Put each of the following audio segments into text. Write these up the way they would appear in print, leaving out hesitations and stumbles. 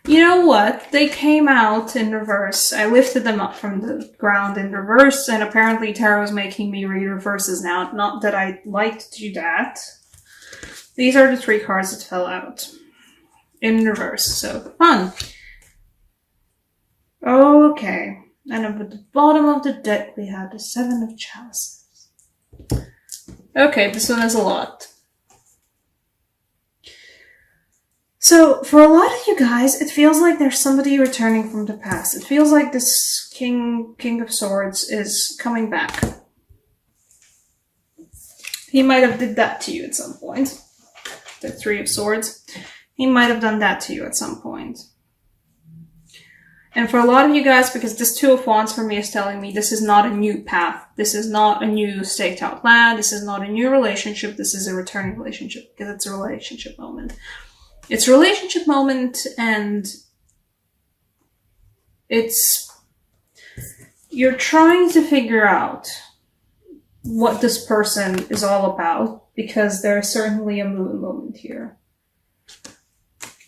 You know what? They came out in reverse. I lifted them up from the ground in reverse, and apparently Tarot is making me read reverses now. Not that I like to do that. These are the 3 cards that fell out in reverse, so fun. Okay, and at the bottom of the deck we have the 7 of Chalices. Okay, this one is a lot. So, for a lot of you guys, it feels like there's somebody returning from the past. It feels like this King of Swords is coming back. He might have did that to you at some point. The 3 of Swords. He might have done that to you at some point. And for a lot of you guys, because this 2 of Wands for me is telling me this is not a new path. This is not a new staked out plan. This is not a new relationship. This is a returning relationship, because it's a relationship moment. It's a relationship moment, and you're trying to figure out what this person is all about, because there is certainly a moon moment here.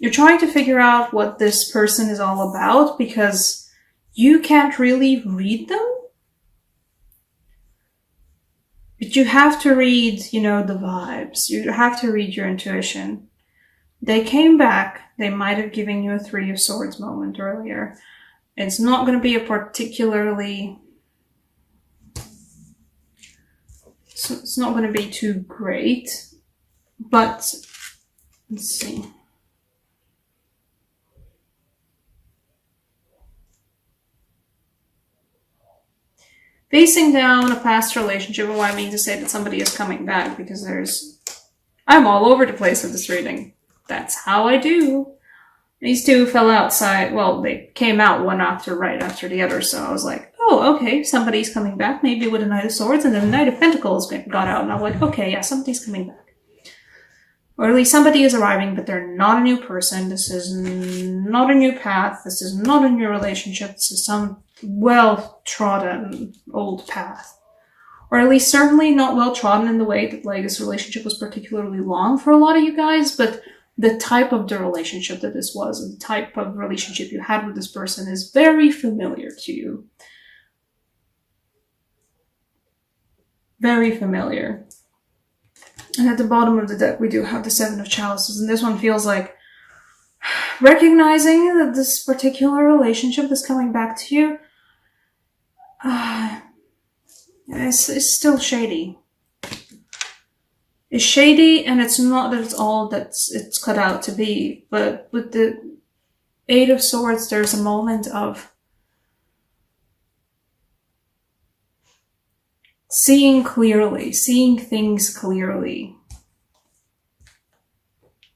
You're trying to figure out what this person is all about, because you can't really read them. But you have to read, the vibes. You have to read your intuition. They came back. They might have given you a 3 of Swords moment earlier. It's not going to be a particularly... It's not going to be too great. But, let's see. Facing down a past relationship, and what I mean to say that somebody is coming back, because I'm all over the place with this reading. That's how I do. These 2 fell outside. Well, they came out one right after the other, so I was like, oh, okay, somebody's coming back, maybe with a Knight of Swords, and then the Knight of Pentacles got out, and I'm like, okay, yeah, somebody's coming back. Or at least somebody is arriving, but they're not a new person. This is not a new path. This is not a new relationship. This is some well-trodden old path. Or at least certainly not well-trodden in the way that this relationship was particularly long for a lot of you guys, but the type of the relationship that this was, and the type of relationship you had with this person is very familiar to you. Very familiar. And at the bottom of the deck, we do have the 7 of Chalices, and this one feels like recognizing that this particular relationship that's coming back to you it's still shady. It's shady, and it's not that it's all it's cut out to be, but with the 8 of Swords, there's a moment of seeing clearly, seeing things clearly.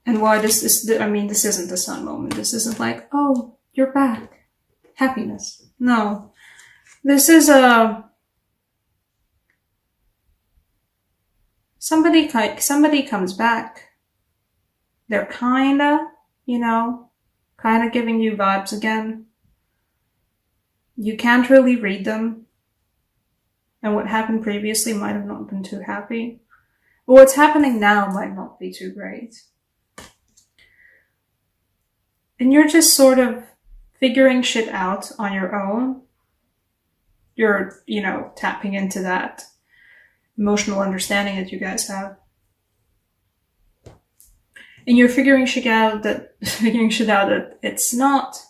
And why this isn't the Sun moment. This isn't like, oh, you're back. Happiness. No. This is somebody comes back. They're kinda giving you vibes again. You can't really read them. And what happened previously might have not been too happy. But what's happening now might not be too great. And you're just sort of figuring shit out on your own. You're, tapping into that emotional understanding that you guys have. And you're figuring shit out that it's not...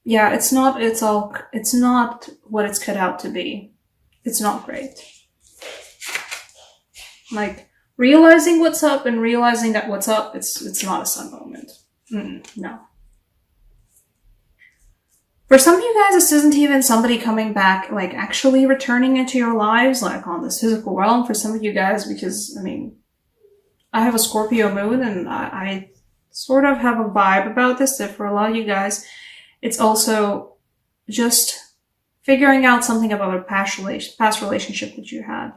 Yeah, it's not what it's cut out to be. It's not great. Realizing what's up and realizing that what's up, it's not a Sun moment. No. For some of you guys, this isn't even somebody coming back, actually returning into your lives, on this physical realm. For some of you guys, because, I have a Scorpio moon, and I sort of have a vibe about this, that for a lot of you guys, it's also just figuring out something about a past relationship that you had.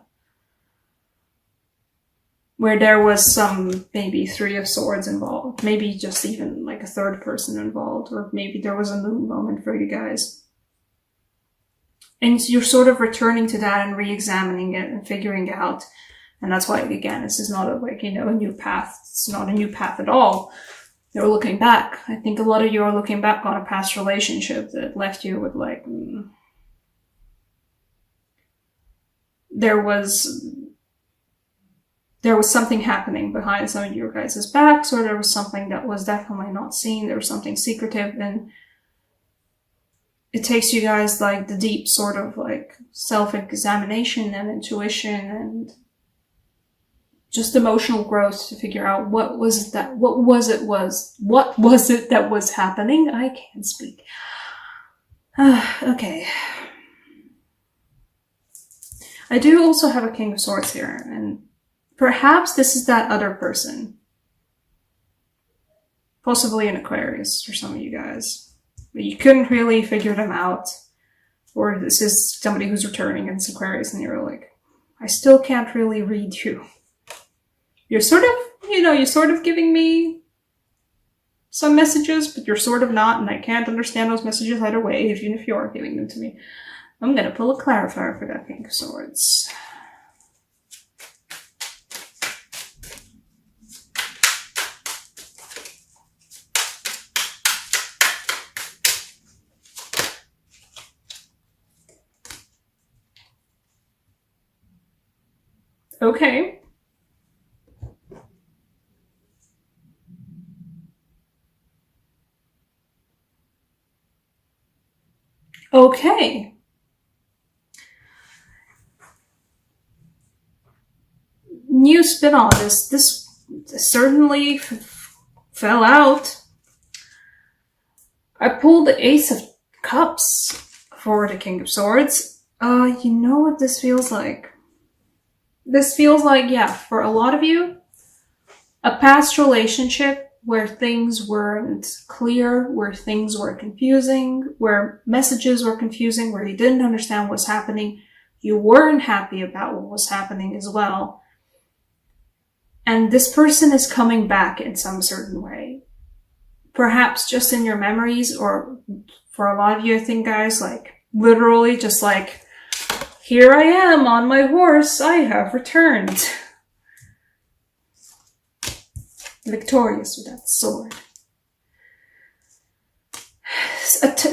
Where there was some, maybe 3 of Swords involved. Maybe just even a third person involved. Or maybe there was a moon moment for you guys. And you're sort of returning to that and re-examining it and figuring out. And that's why, again, this is not a new path. It's not a new path at all. You're looking back. I think a lot of you are looking back on a past relationship that left you with like, there was something happening behind some of your guys' backs, or there was something that was definitely not seen. There was something secretive, and it takes you guys like the deep sort of like self-examination and intuition and just emotional growth to figure out what was it that was happening. I can't speak. Okay. I do also have a King of Swords here, and perhaps this is that other person. Possibly an Aquarius for some of you guys. But you couldn't really figure them out. Or this is somebody who's returning and it's Aquarius and you're like, I still can't really read you. You're sort of giving me some messages, but you're sort of not, and I can't understand those messages either way, even if you are giving them to me. I'm gonna pull a clarifier for that King of Swords. Okay. Okay. New spin on this. This certainly fell out. I pulled the Ace of Cups for the King of Swords. You know what this feels like? This feels like, yeah, for a lot of you, a past relationship where things weren't clear, where things were confusing, where messages were confusing, where you didn't understand what's happening. You weren't happy about what was happening as well. And this person is coming back in some certain way. Perhaps just in your memories, or for a lot of you, I think, guys, like, literally just like, here I am on my horse, I have returned. Victorious with that sword.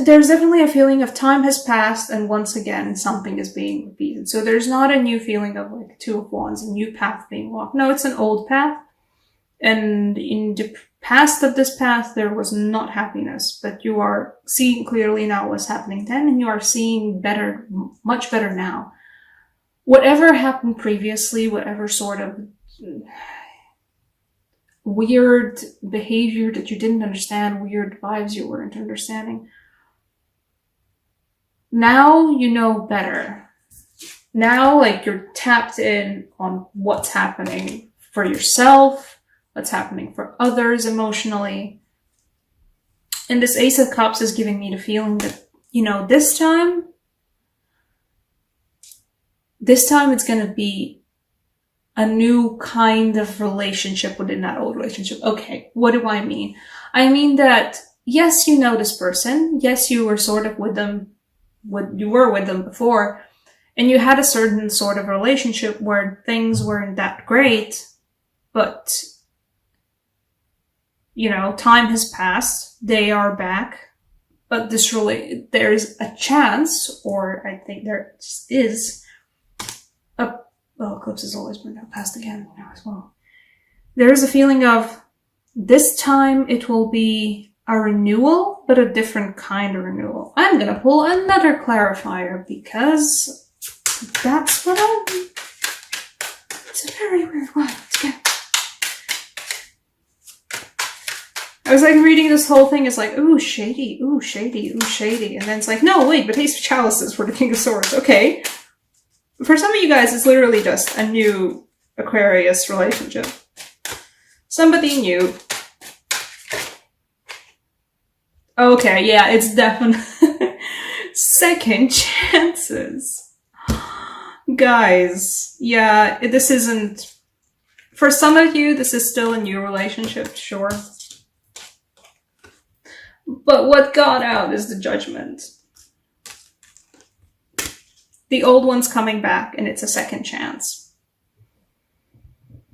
There's definitely a feeling of time has passed and once again something is being repeated. So there's not a new feeling of like Two of Wands, a new path being walked. No, it's an old path. And in the past of this path, there was not happiness, but you are seeing clearly now what's happening then, and you are seeing better, much better now. Whatever happened previously, whatever sort of weird behavior that you didn't understand, weird vibes you weren't understanding, now you know better. Now, like, you're tapped in on what's happening for yourself, what's happening for others emotionally. And this Ace of Cups is giving me the feeling that, you know, this time it's going to be a new kind of relationship within that old relationship. Okay, what do I mean? I mean that, yes, you know this person. Yes, you were sort of with them, you were with them before, and you had a certain sort of relationship where things weren't that great, but, you know, time has passed. They are back. But there's a chance, or I think there is, Eclipse has always been past again now as well. There is a feeling of this time it will be a renewal, but a different kind of renewal. I'm gonna pull another clarifier because that's what it's a very weird one to get. I was like reading this whole thing, it's like, ooh, shady, ooh, shady, ooh, shady. And then it's like, no, wait, but Ace of Chalices for the King of Swords. Okay. For some of you guys, it's literally just a new Aquarius relationship. Somebody new. Okay, yeah, it's definitely second chances. Guys, yeah, this isn't... For some of you, this is still a new relationship, sure. But what got out is the Judgment. The old one's coming back, and it's a second chance.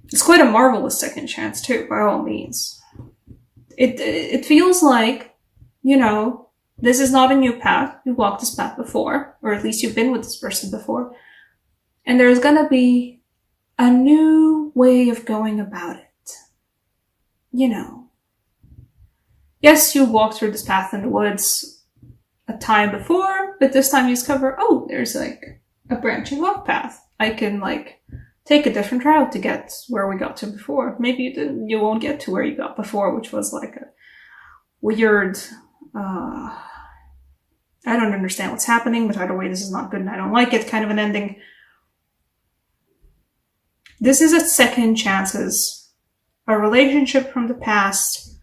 It's quite a marvelous second chance, too, by all means. It feels like, you know, this is not a new path. You walked this path before, or at least you've been with this person before. And there's gonna be a new way of going about it. You know. Yes, you walked through this path in the woods a time before, but this time you discover, oh, there's like a branching off path. I can like take a different route to get where we got to before. Maybe you won't get to where you got before, which was like a weird, I don't understand what's happening, but either way, this is not good and I don't like it kind of an ending. This is a second chances. A relationship from the past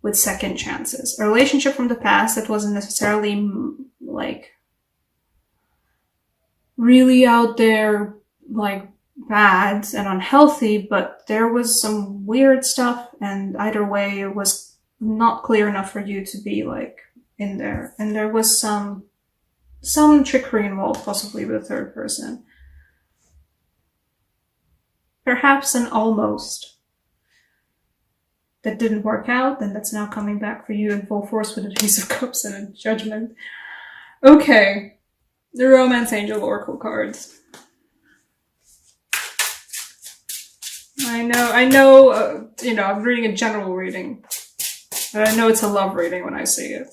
with second chances. A relationship from the past that wasn't necessarily like really out there, like bad and unhealthy, but there was some weird stuff, and either way it was not clear enough for you to be like in there, and there was some trickery involved, possibly with a third person, perhaps an almost that didn't work out, and that's now coming back for you in full force with a Ace of Cups and a Judgment. Okay, the Romance Angel Oracle cards. I know, you know, I'm reading a general reading, but I know it's a love reading when I see it.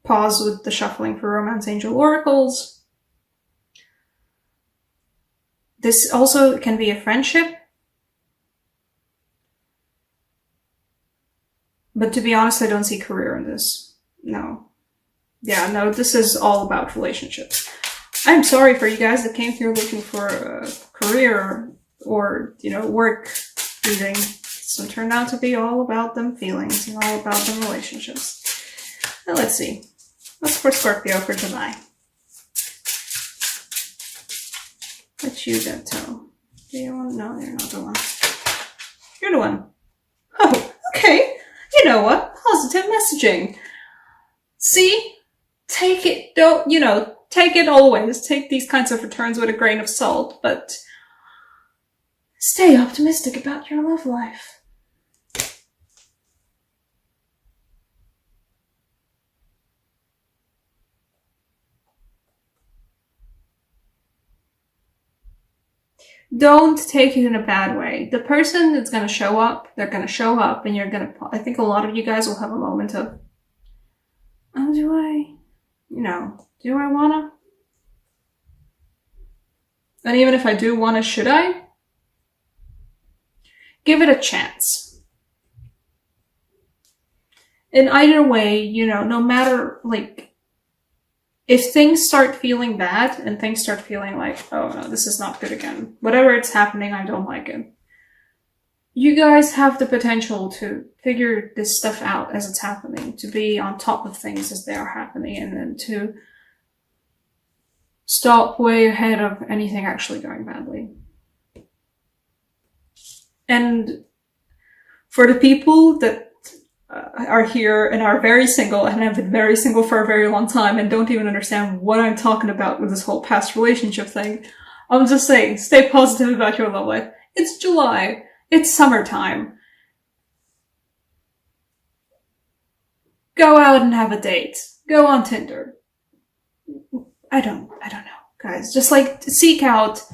Pause with the shuffling for Romance Angel Oracles. This also can be a friendship. But to be honest, I don't see career in this. No. Yeah, no, this is all about relationships. I'm sorry for you guys that came here looking for a career or, you know, work reading. So it turned out to be all about them feelings and all about them relationships. Now let's see. What's for Scorpio for July? What you get, Toe? Do you want? No, you're not the one. You're the one. Oh, okay. You know what? Positive messaging. See? Take it, don't, you know, take it always. Take these kinds of returns with a grain of salt, but stay optimistic about your love life. Don't take it in a bad way. The person that's going to show up, they're going to show up, and you're going to, I think a lot of you guys will have a moment of, oh, do I, you know, do I want to? And even if I do want to, should I? Give it a chance. In either way, you know, no matter, like, if things start feeling bad and things start feeling like, oh no, this is not good again, whatever it's happening, I don't like it. You guys have the potential to figure this stuff out as it's happening, to be on top of things as they are happening, and then to stop way ahead of anything actually going badly. And for the people that are here and are very single and have been very single for a very long time and don't even understand what I'm talking about with this whole past relationship thing, I'm just saying, stay positive about your love life. It's July. It's summertime. Go out and have a date. Go on Tinder. I don't know, guys. Just like seek out.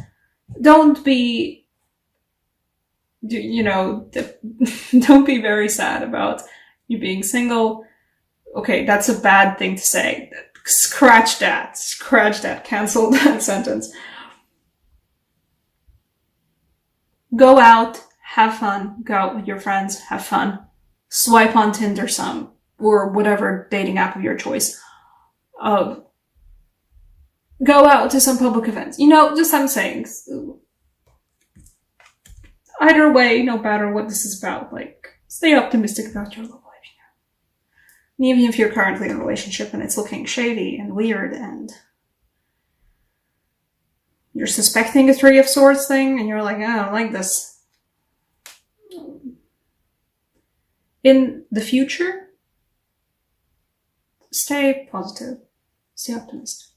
Don't be, you know, don't be very sad about you being single. Okay, that's a bad thing to say. Scratch that. Cancel that sentence. Go out, have fun, go out with your friends, have fun. Swipe on Tinder some, or whatever dating app of your choice. Go out to some public events. You know, just I'm saying, either way, no matter what this is about, like, stay optimistic about your love life. And even if you're currently in a relationship and it's looking shady and weird and you're suspecting a Three of Swords thing and you're like, I don't like this. In the future, stay positive. Stay optimistic.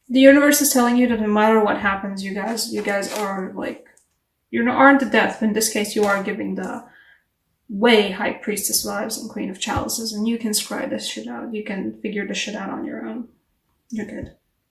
The universe is telling you that no matter what happens, you guys are like, you aren't the death. In this case, you are giving the way High Priestess vibes and Queen of Chalices, and you can scry this shit out. You can figure this shit out on your own. You're good.